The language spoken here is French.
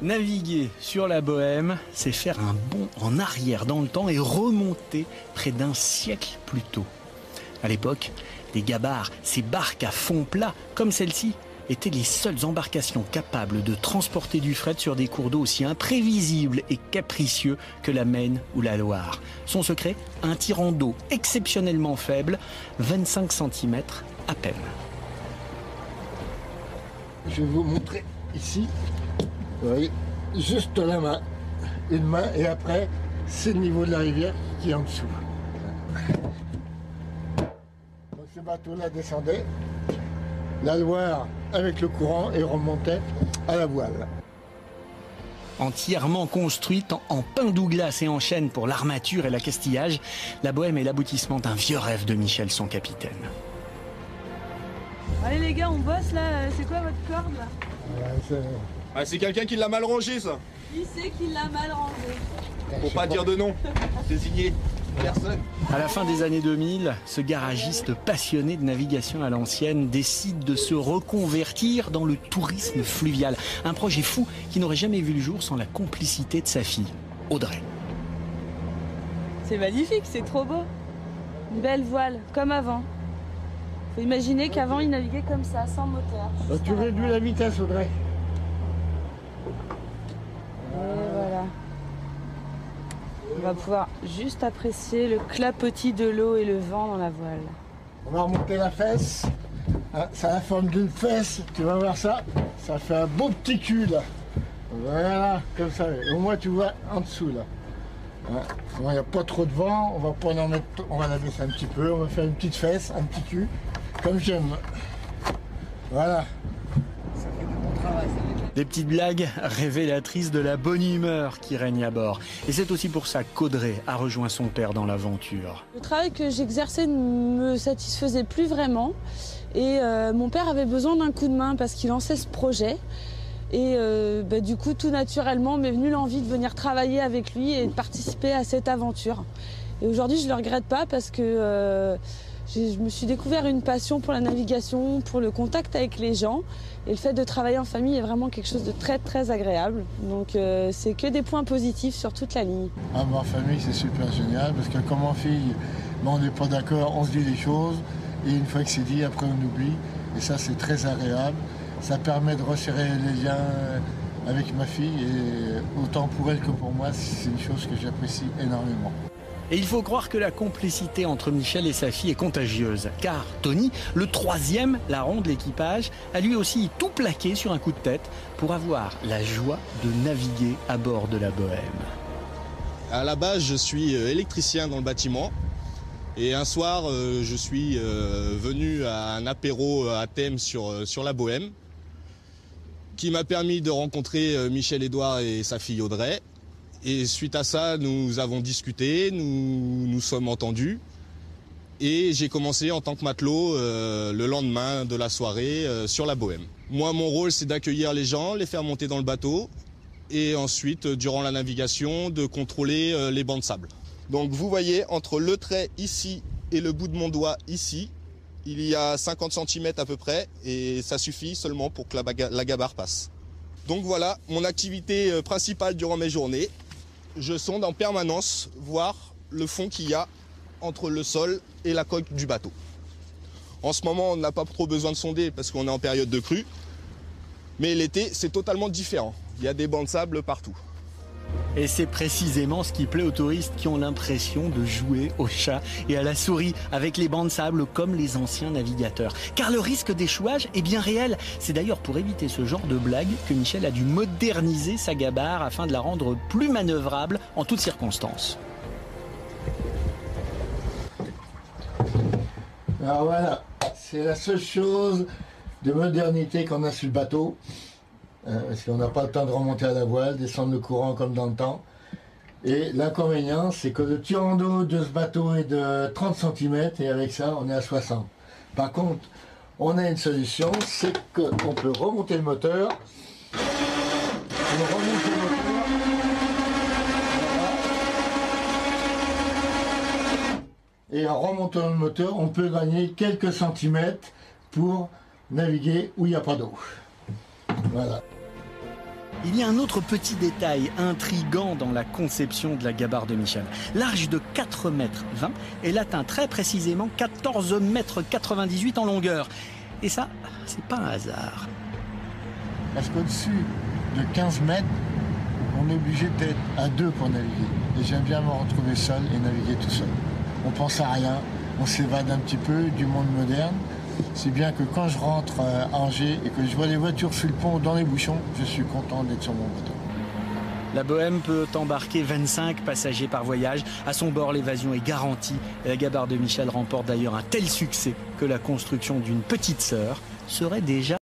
Naviguer sur la Bohème, c'est faire un bond en arrière dans le temps et remonter près d'un siècle plus tôt. À l'époque, les gabarres, ces barques à fond plat comme celle-ci, étaient les seules embarcations capables de transporter du fret sur des cours d'eau aussi imprévisibles et capricieux que la Maine ou la Loire. Son secret, un tirant d'eau exceptionnellement faible, 25 cm à peine. Je vais vous montrer ici, vous voyez, juste la main, une main, et après, c'est le niveau de la rivière qui est en dessous. Donc ce bateau-là descendait, la Loire avec le courant et remontait à la voile. Entièrement construite en pin Douglas et en chêne pour l'armature et l'accastillage, la Bohème est l'aboutissement d'un vieux rêve de Michel, son capitaine. Allez les gars, on bosse là, c'est quoi votre corde là? C'est quelqu'un qui l'a mal rangé ça. Qui c'est qui l'a mal rangé? Faut pas dire de nom. Désigné. Personne. À la fin des années 2000, ce garagiste passionné de navigation à l'ancienne décide de se reconvertir dans le tourisme fluvial. Un projet fou qui n'aurait jamais vu le jour sans la complicité de sa fille, Audrey. C'est magnifique, c'est trop beau. Une belle voile, comme avant. Faut imaginer qu'avant il naviguait comme ça, sans moteur. Donc tu réduis la vitesse, Audrey. Et voilà. On va pouvoir juste apprécier le clapotis de l'eau et le vent dans la voile. On va remonter la fesse. Ça a la forme d'une fesse, tu vas voir ça. Ça fait un beau petit cul là. Voilà, comme ça. Et au moins tu vois en dessous là. Il n'y a pas trop de vent, on va pas en mettre, on va la baisser un petit peu, on va faire une petite fesse, un petit cul, comme j'aime. Voilà. Ça fait du bon travail. Des petites blagues révélatrices de la bonne humeur qui règne à bord. Et c'est aussi pour ça qu'Audrey a rejoint son père dans l'aventure. Le travail que j'exerçais ne me satisfaisait plus vraiment. Et mon père avait besoin d'un coup de main parce qu'il lançait ce projet. Et du coup, tout naturellement, m'est venue l'envie de venir travailler avec lui et de participer à cette aventure. Et aujourd'hui, je ne le regrette pas parce que je me suis découvert une passion pour la navigation, pour le contact avec les gens. Et le fait de travailler en famille est vraiment quelque chose de très très agréable. Donc c'est que des points positifs sur toute la ligne. En famille, c'est super génial parce que comme en fille, on n'est pas d'accord, on se dit les choses. Et une fois que c'est dit, après on oublie. Et ça, c'est très agréable. Ça permet de resserrer les liens avec ma fille et autant pour elle que pour moi, c'est une chose que j'apprécie énormément. Et il faut croire que la complicité entre Michel et sa fille est contagieuse, car Tony, le troisième larron de l'équipage, a lui aussi tout plaqué sur un coup de tête pour avoir la joie de naviguer à bord de la Bohème. À la base, je suis électricien dans le bâtiment. Et un soir, je suis venu à un apéro à thème sur la Bohème, qui m'a permis de rencontrer Michel-Édouard et sa fille Audrey. Et suite à ça, nous avons discuté, nous sommes entendus. Et j'ai commencé en tant que matelot le lendemain de la soirée sur la Bohème. Moi, mon rôle, c'est d'accueillir les gens, les faire monter dans le bateau. Et ensuite, durant la navigation, de contrôler les bancs de sable. Donc vous voyez, entre le trait ici et le bout de mon doigt ici, il y a 50 cm à peu près. Et ça suffit seulement pour que la gabarre passe. Donc voilà, mon activité principale durant mes journées. Je sonde en permanence voir le fond qu'il y a entre le sol et la coque du bateau. En ce moment, on n'a pas trop besoin de sonder parce qu'on est en période de crue. Mais l'été, c'est totalement différent. Il y a des bancs de sable partout. Et c'est précisément ce qui plaît aux touristes qui ont l'impression de jouer au chat et à la souris avec les bancs de sable comme les anciens navigateurs. Car le risque d'échouage est bien réel. C'est d'ailleurs pour éviter ce genre de blague que Michel a dû moderniser sa gabarre afin de la rendre plus manœuvrable en toutes circonstances. Alors voilà, c'est la seule chose de modernité qu'on a sur le bateau. Parce qu'on n'a pas le temps de remonter à la voile, descendre le courant comme dans le temps. Et l'inconvénient, c'est que le tirant d'eau de ce bateau est de 30 cm et avec ça, on est à 60. Par contre, on a une solution, c'est qu'on peut remonter le moteur. On remonte le moteur. Voilà. Et en remontant le moteur, on peut gagner quelques centimètres pour naviguer où il n'y a pas d'eau. Voilà. Il y a un autre petit détail intriguant dans la conception de la gabarre de Michel. Large de 4,20 m, elle atteint très précisément 14,98 m en longueur. Et ça, c'est pas un hasard. Parce qu'au-dessus de 15 mètres, on est obligé d'être à deux pour naviguer. Et j'aime bien me retrouver seul et naviguer tout seul. On pense à rien, on s'évade un petit peu du monde moderne. Si bien que quand je rentre à Angers et que je vois les voitures sur le pont dans les bouchons, je suis content d'être sur mon bateau. La Bohème peut embarquer 25 passagers par voyage. À son bord, l'évasion est garantie. Et la gabarre de Michel remporte d'ailleurs un tel succès que la construction d'une petite sœur serait déjà